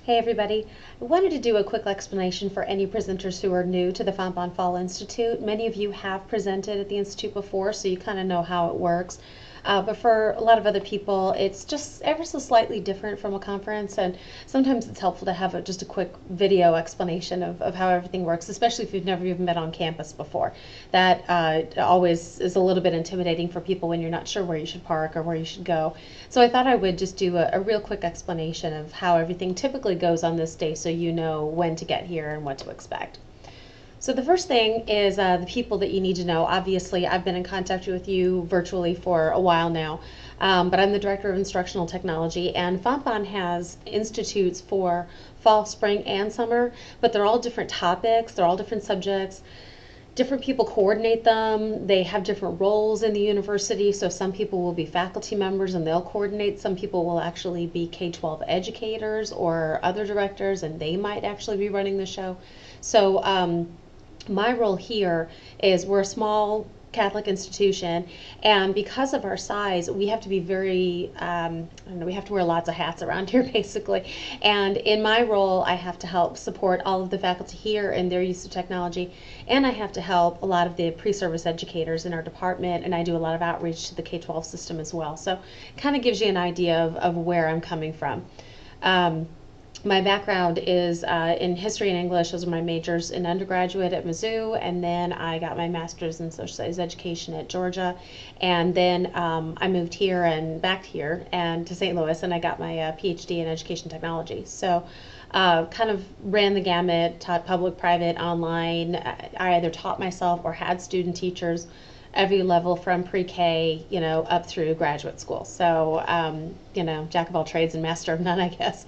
Hey everybody, I wanted to do a quick explanation for any presenters who are new to the Fontbonne Fall Institute. Many of you have presented at the Institute before, so you kind of know how it works. But for a lot of other people, it's just ever so slightly different from a conference, and sometimes it's helpful to have just a quick video explanation of how everything works, especially if you've never even been on campus before. That always is a little bit intimidating for people when you're not sure where you should park or where you should go. So I thought I would just do a real quick explanation of how everything typically goes on this day so you know when to get here and what to expect. So the first thing is the people that you need to know. Obviously, I've been in contact with you virtually for a while now, but I'm the Director of Instructional Technology, and Fontbonne has institutes for fall, spring, and summer, but they're all different topics, they're all different subjects. Different people coordinate them. They have different roles in the university, so some people will be faculty members and they'll coordinate. Some people will actually be K-12 educators or other directors, and they might actually be running the show. So my role here is we're a small Catholic institution, and because of our size, we have to be very, we have to wear lots of hats around here basically. And in my role, I have to help support all of the faculty here in their use of technology, and I have to help a lot of the pre-service educators in our department, and I do a lot of outreach to the K-12 system as well. So it kind of gives you an idea of where I'm coming from. My background is in history and English. Those are my majors in undergraduate at Mizzou, and then I got my master's in social studies education at Georgia, and then I moved here and back here and to St. Louis, and I got my PhD in education technology. So kind of ran the gamut, taught public, private, online. I either taught myself or had student teachers every level from pre-K, up through graduate school. So, jack of all trades and master of none, I guess.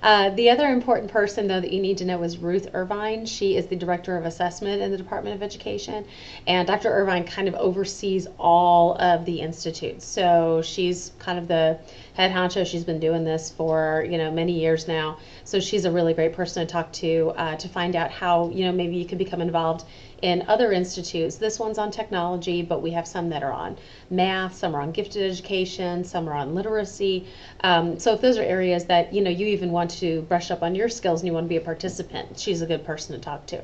The other important person, though, that you need to know is Ruth Irvine. She is the Director of Assessment in the Department of Education, and Dr. Irvine kind of oversees all of the institutes. So she's kind of the head honcho. She's been doing this for, many years now. So she's a really great person to talk to find out how, maybe you can become involved in other institutes. This one's on technology, but we have some that are on math, some are on gifted education, some are on literacy. So if those are areas that you even want to brush up on your skills and you want to be a participant, she's a good person to talk to.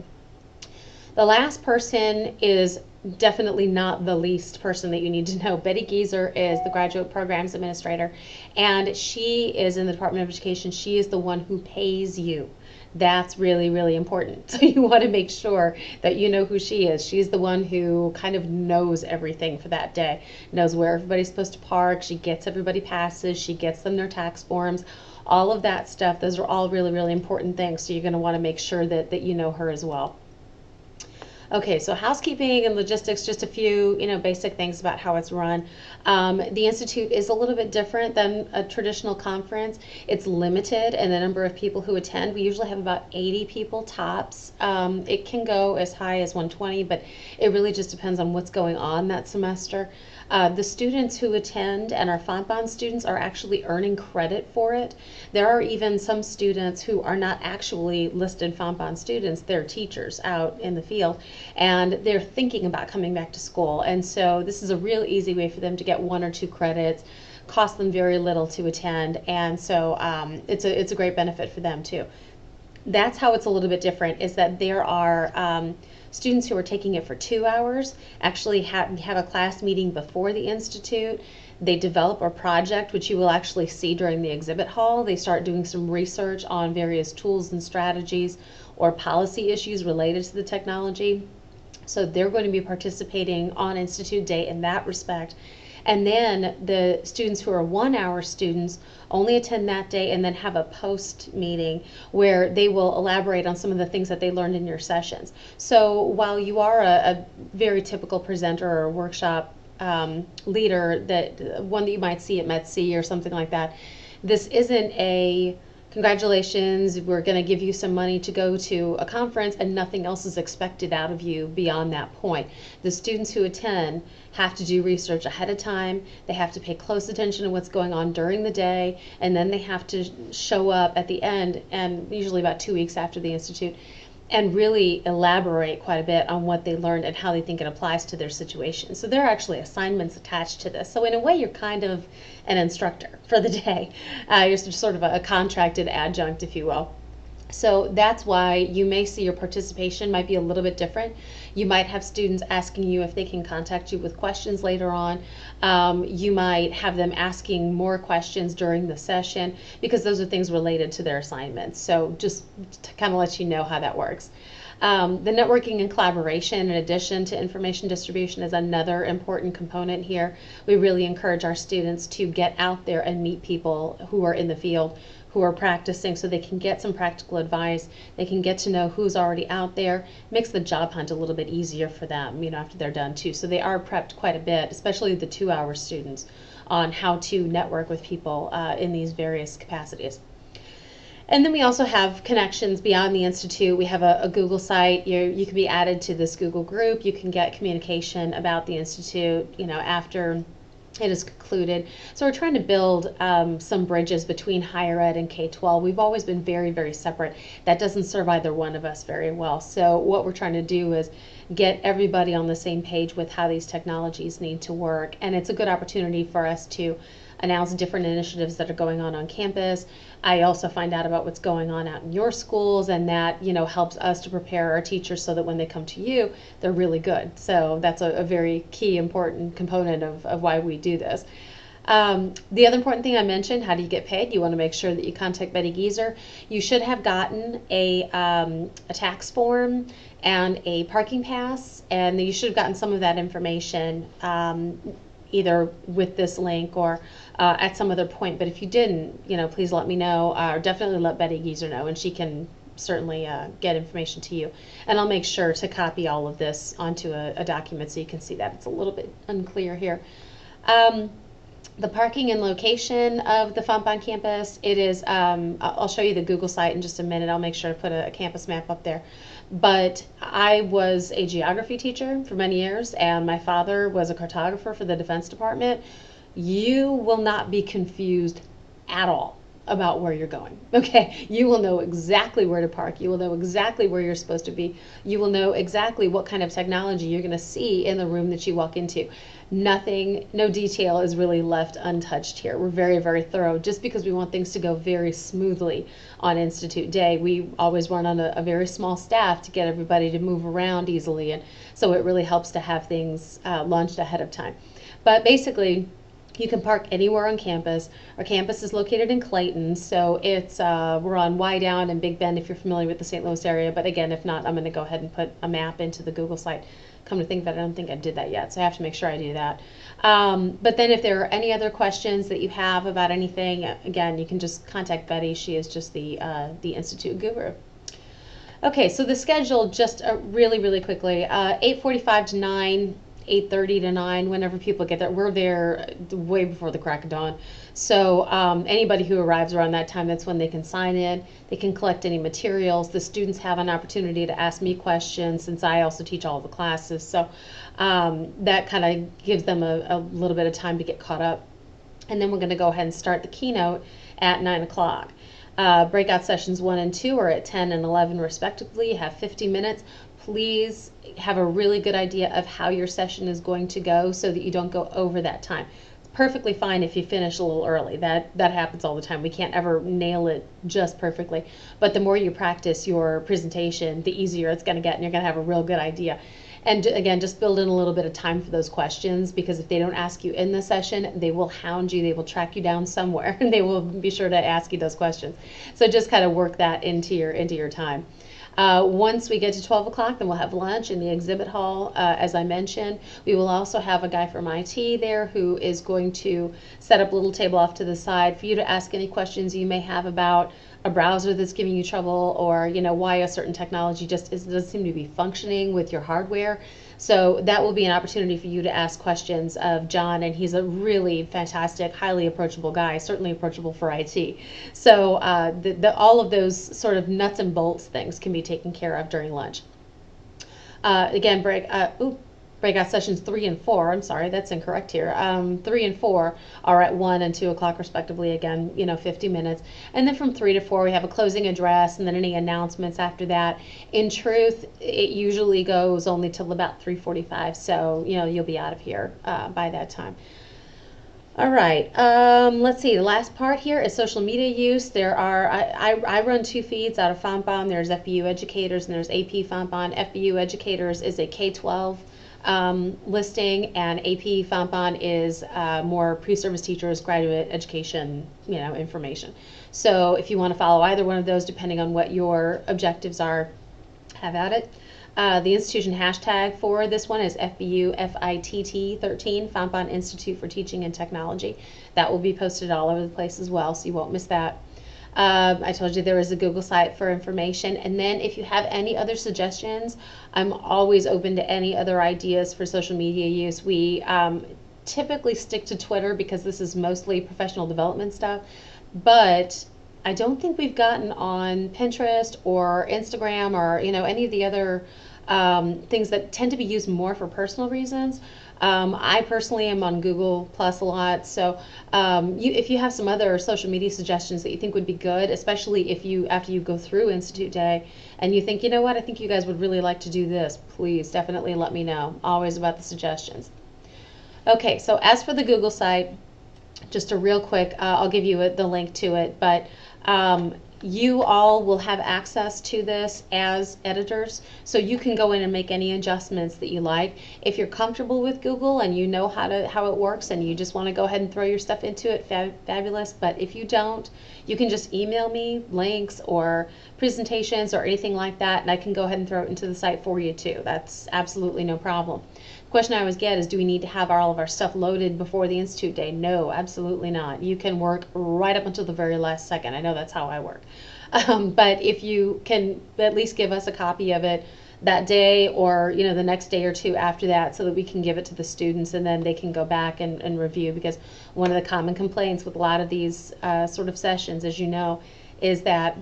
The last person is definitely not the least person that you need to know. Betty Gieser is the Graduate Programs Administrator, and she is in the Department of Education. She is the one who pays you. That's really, really important. So you want to make sure that you know who she is. She's the one who kind of knows everything for that day, knows where everybody's supposed to park. She gets everybody passes. She gets them their tax forms, all of that stuff. Those are all really, really important things. So you're going to want to make sure that you know her as well. Okay, so housekeeping and logistics, just a few, basic things about how it's run. The Institute is a little bit different than a traditional conference. It's limited in the number of people who attend. We usually have about 80 people tops. It can go as high as 120, but it really just depends on what's going on that semester. The students who attend and are Fontbonne students are actually earning credit for it. There are even some students who are not actually listed Fontbonne students. They're teachers out in the field, and they're thinking about coming back to school. And so this is a real easy way for them to get 1 or 2 credits, cost them very little to attend, and so it's a great benefit for them too. That's how it's a little bit different, is that there are students who are taking it for 2 hours, actually have a class meeting before the Institute. They develop a project, which you will actually see during the exhibit hall. They start doing some research on various tools and strategies or policy issues related to the technology. So they're going to be participating on Institute Day in that respect. And then the students who are 1 hour students only attend that day and then have a post meeting where they will elaborate on some of the things that they learned in your sessions. So while you are a very typical presenter or a workshop leader, one that you might see at METC or something like that, this isn't a congratulations, we're going to give you some money to go to a conference and nothing else is expected out of you beyond that point. The students who attend have to do research ahead of time. They have to pay close attention to what's going on during the day, and then they have to show up at the end, and usually about 2 weeks after the Institute, and really elaborate quite a bit on what they learned and how they think it applies to their situation. So there are actually assignments attached to this. So in a way, you're kind of an instructor for the day. You're sort of a contracted adjunct, if you will. So that's why you may see your participation might be a little bit different. You might have students asking you if they can contact you with questions later on. You might have them asking more questions during the session because those are things related to their assignments. So just to kind of let you know how that works. The networking and collaboration, in addition to information distribution, is another important component here. We really encourage our students to get out there and meet people who are in the field, who are practicing, so they can get some practical advice. They can get to know who's already out there. Makes the job hunt a little bit easier for them, after they're done too. So they are prepped quite a bit, especially the 2-hour students, on how to network with people in these various capacities. And then we also have connections beyond the Institute. We have a Google site. You can be added to this Google group. You can get communication about the Institute, after it is concluded. So we're trying to build some bridges between higher ed and K-12. We've always been very, very separate. That doesn't serve either one of us very well. So what we're trying to do is get everybody on the same page with how these technologies need to work. And it's a good opportunity for us to announce different initiatives that are going on campus. I also find out about what's going on out in your schools, and that helps us to prepare our teachers so that when they come to you, they're really good. So that's a very key, important component of why we do this. The other important thing I mentioned, how do you get paid? You want to make sure that you contact Betty Geezer. You should have gotten a tax form and a parking pass, and you should have gotten some of that information either with this link or at some other point. But if you didn't, please let me know, or definitely let Betty Geezer know, and she can certainly get information to you. And I'll make sure to copy all of this onto a document so you can see that. It's a little bit unclear here. The parking and location of the Fontbonne campus, it is, I'll show you the Google site in just a minute. I'll make sure to put a campus map up there. But I was a geography teacher for many years, and my father was a cartographer for the Defense Department. You will not be confused at all about where you're going. Okay, you will know exactly where to park. You will know exactly where you're supposed to be. You will know exactly what kind of technology you're going to see in the room that you walk into. Nothing, no detail is really left untouched here. We're very, very thorough, just because we want things to go very smoothly on Institute Day. We always run on a very small staff to get everybody to move around easily, and so it really helps to have things launched ahead of time. But basically, you can park anywhere on campus. Our campus is located in Clayton, so it's we're on Wydown and Big Bend if you're familiar with the St. Louis area. But again, if not, I'm going to go ahead and put a map into the Google site. Come to think of it, I don't think I did that yet, so I have to make sure I do that. But then if there are any other questions that you have about anything, again, you can just contact Betty. She is just the Institute guru. Okay, so the schedule, just really, really quickly, 8:45 to 9. 8:30 to 9, whenever people get there. We're there way before the crack of dawn. So anybody who arrives around that time, that's when they can sign in. They can collect any materials. The students have an opportunity to ask me questions, since I also teach all of the classes. So that kind of gives them a little bit of time to get caught up. And then we're going to go ahead and start the keynote at 9 o'clock. Breakout sessions 1 and 2 are at 10 and 11 respectively. You have 50 minutes. Please have a really good idea of how your session is going to go so that you don't go over that time. It's perfectly fine if you finish a little early. That happens all the time. We can't ever nail it just perfectly. But the more you practice your presentation, the easier it's going to get, and you're going to have a real good idea. And again, just build in a little bit of time for those questions, because if they don't ask you in the session, they will hound you, they will track you down somewhere, and they will be sure to ask you those questions. So just kind of work that into your time. Once we get to 12 o'clock, then we'll have lunch in the exhibit hall, as I mentioned. We will also have a guy from IT there who is going to set up a little table off to the side for you to ask any questions you may have about a browser that's giving you trouble, or why a certain technology just doesn't seem to be functioning with your hardware. So that will be an opportunity for you to ask questions of John, and he's a really fantastic, highly approachable guy, certainly approachable for IT. So all of those sort of nuts and bolts things can be taken care of during lunch. Again, break. breakout sessions 3 and 4, I'm sorry, that's incorrect here. 3 and 4 are at 1 and 2 o'clock respectively, again, 50 minutes. And then from 3 to 4, we have a closing address and then any announcements after that. In truth, it usually goes only till about 3:45, so, you'll be out of here by that time. All right, let's see, the last part here is social media use. I run 2 feeds out of FontBomb. There's FBU Educators and there's AP FontBomb. FBU Educators is a K-12 listing, and AP FontBomb is more pre-service teachers, graduate education, information. So if you want to follow either one of those, depending on what your objectives are, have at it. The institution hashtag for this one is FBU FITT13, FontBomb Institute for Teaching and Technology. That will be posted all over the place as well, so you won't miss that. I told you there is a Google site for information. And then if you have any other suggestions, I'm always open to any other ideas for social media use. We typically stick to Twitter because this is mostly professional development stuff, but I don't think we've gotten on Pinterest or Instagram or any of the other things that tend to be used more for personal reasons. I personally am on Google Plus a lot, so if you have some other social media suggestions that you think would be good, especially after you go through Institute Day and you think, what, I think you guys would really like to do this, please definitely let me know. Always about the suggestions. Okay, so as for the Google site, just a real quick, I'll give you the link to it, but you all will have access to this as editors, so you can go in and make any adjustments that you like. If you're comfortable with Google and you know how it works and you just want to go ahead and throw your stuff into it, fabulous. But if you don't, you can just email me links or presentations or anything like that, and I can go ahead and throw it into the site for you too. That's absolutely no problem. The question I always get is, do we need to have all of our stuff loaded before the Institute Day? No, absolutely not. You can work right up until the very last second. I know that's how I work. But if you can at least give us a copy of it that day or the next day or two after that, so that we can give it to the students and then they can go back and review, because one of the common complaints with a lot of these sort of sessions, as you know, is that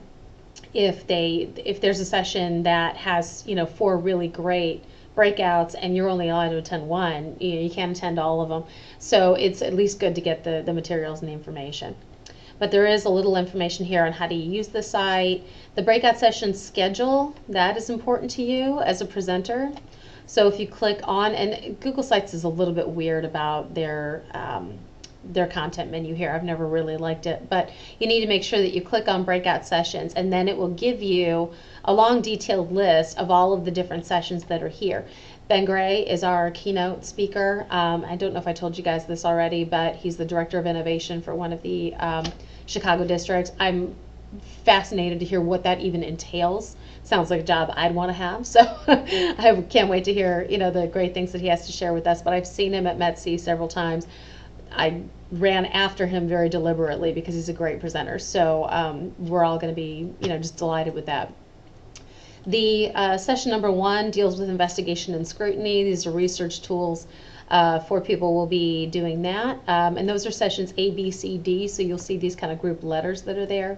if there's a session that has 4 really great breakouts and you're only allowed to attend one, you can't attend all of them. So it's at least good to get the materials and the information. But there is a little information here on how to use the site. The breakout session schedule, that is important to you as a presenter. So if you click on, and Google Sites is a little bit weird about their content menu here. I've never really liked it, but you need to make sure that you click on breakout sessions, and then it will give you a long detailed list of all of the different sessions that are here. Ben Gray is our keynote speaker. I don't know if I told you guys this already, but he's the Director of Innovation for one of the Chicago districts. I'm fascinated to hear what that even entails. Sounds like a job I'd want to have, so I can't wait to hear the great things that he has to share with us. But I've seen him at METC several times. I ran after him very deliberately because he's a great presenter, so we're all going to be just delighted with that. The session number 1 deals with investigation and scrutiny. These are research tools. 4 people will be doing that, and those are sessions A, B, C, D, so you'll see these kind of group letters that are there.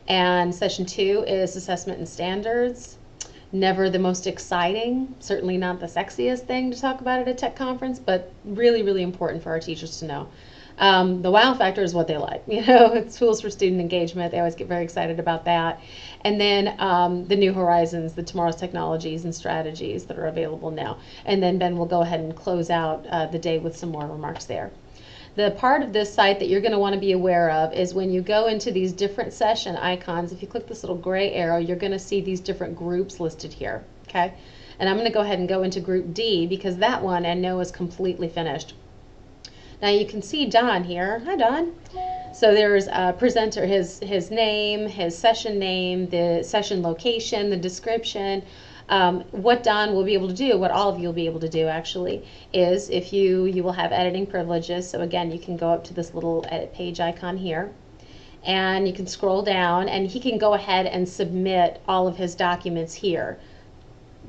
And session 2 is assessment and standards. Never the most exciting, certainly not the sexiest thing to talk about at a tech conference, but really, really important for our teachers to know. The wow factor is what they like. It's tools for student engagement. They always get very excited about that. And then the new horizons, the tomorrow's technologies and strategies that are available now. And then Ben will go ahead and close out the day with some more remarks there. The part of this site that you're going to want to be aware of is when you go into these different session icons, if you click this little gray arrow, you're going to see these different groups listed here. Okay? And I'm going to go ahead and go into group D because that one I know is completely finished. Now you can see Don here. Hi, Don. So there's a presenter, his name, his session name, the session location, the description. What Don will be able to do, what all of you will be able to do actually, is if you will have editing privileges. So again, you can go up to this little edit page icon here, and you can scroll down, and he can go ahead and submit all of his documents here.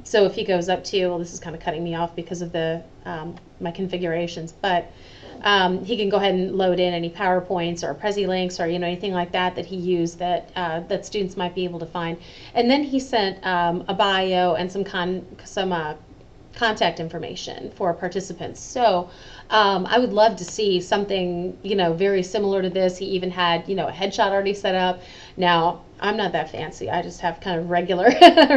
So if he goes up to, well, this is kind of cutting me off because of the my configurations, but he can go ahead and load in any PowerPoints or Prezi links or anything like that that he used that that students might be able to find. And then he sent a bio and some contact information for participants. So I would love to see something, very similar to this. He even had, a headshot already set up. Now, I'm not that fancy. I just have kind of regular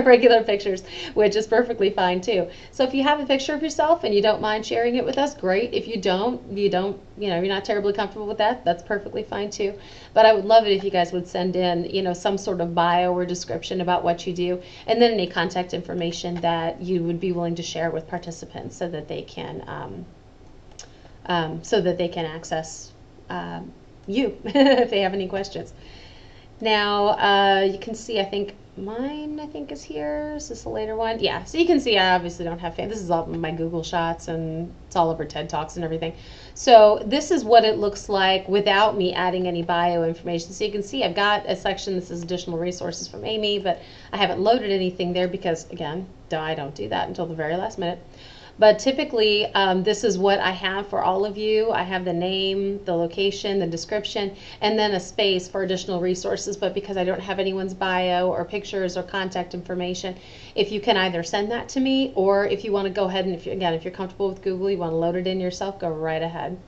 regular pictures, which is perfectly fine too. So if you have a picture of yourself and you don't mind sharing it with us, great. If you don't, you're not terribly comfortable with that, that's perfectly fine too. But I would love it if you guys would send in, some sort of bio or description about what you do, and then any contact information that you would be willing to share with participants so that they can access you if they have any questions. Now, you can see, I think mine, is here. Is this a later one? Yeah, so you can see I obviously don't have this is all my Google shots, and it's all over TED Talks and everything. So this is what it looks like without me adding any bio information. So you can see I've got a section, this is additional resources from Amy, but I haven't loaded anything there because, again, I don't do that until the very last minute. But typically, this is what I have for all of you. I have the name, the location, the description, and then a space for additional resources. But because I don't have anyone's bio or pictures or contact information, if you can either send that to me, or if you want to go ahead and, if you're comfortable with Google, you want to load it in yourself, go right ahead.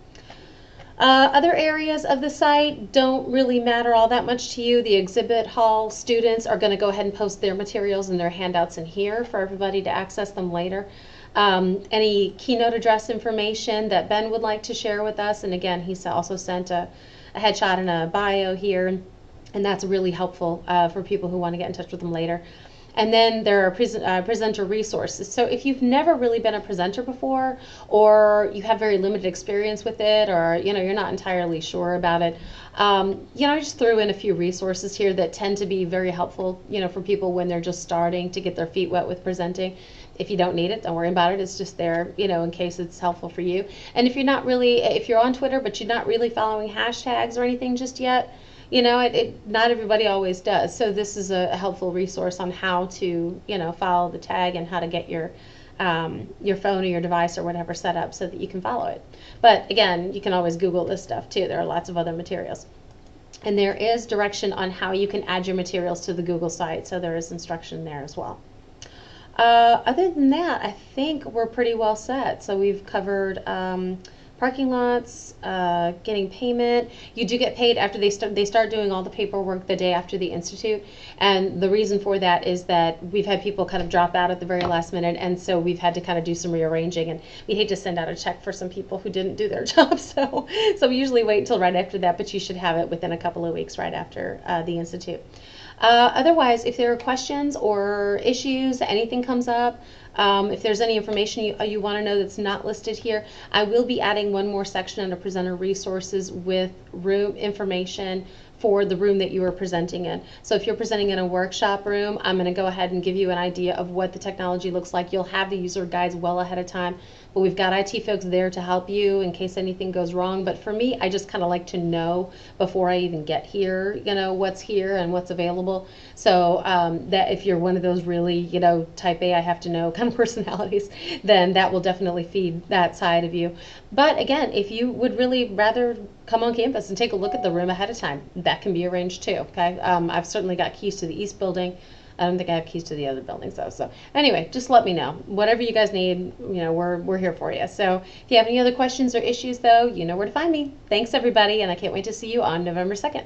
Other areas of the site don't really matter all that much to you. The exhibit hall students are going to go ahead and post their materials and their handouts in here for everybody to access them later. Any keynote address information that Ben would like to share with us, and again, he's also sent a headshot and a bio here, and that's really helpful for people who want to get in touch with them later. And then there are presenter resources. So if you've never really been a presenter before, or you have very limited experience with it, or you're not entirely sure about it, I just threw in a few resources here that tend to be very helpful, for people when they're just starting to get their feet wet with presenting. If you don't need it, don't worry about it. It's just there, in case it's helpful for you. And if you're on Twitter, but you're not really following hashtags or anything just yet, not everybody always does. So this is a helpful resource on how to, follow the tag and how to get your phone or your device or whatever set up so that you can follow it. But again, you can always Google this stuff too. There are lots of other materials. And there is direction on how you can add your materials to the Google site. So there is instruction there as well. Other than that, I think we're pretty well set. So we've covered parking lots, getting payment. You do get paid after they start doing all the paperwork the day after the Institute. And the reason for that is that we've had people kind of drop out at the very last minute, and so we've had to kind of do some rearranging, and we hate to send out a check for some people who didn't do their job. So we usually wait until right after that, but you should have it within a couple of weeks right after the Institute. Otherwise, if there are questions or issues, anything comes up, if there's any information you want to know that's not listed here, I will be adding one more section under presenter resources with room information for the room that you are presenting in. So if you're presenting in a workshop room, I'm going to go ahead and give you an idea of what the technology looks like. You'll have the user guides well ahead of time, but we've got IT folks there to help you in case anything goes wrong. But for me, I just kind of like to know before I even get here, what's here and what's available. So that if you're one of those really, type A, I have to know kind of personalities, then that will definitely feed that side of you. But again, if you would really rather come on campus and take a look at the room ahead of time, that can be arranged too, okay? I've certainly got keys to the East building. I don't think I have keys to the other buildings though. So anyway, just let me know. Whatever you guys need, we're here for you. So if you have any other questions or issues though, you know where to find me. Thanks everybody, and I can't wait to see you on November 2nd.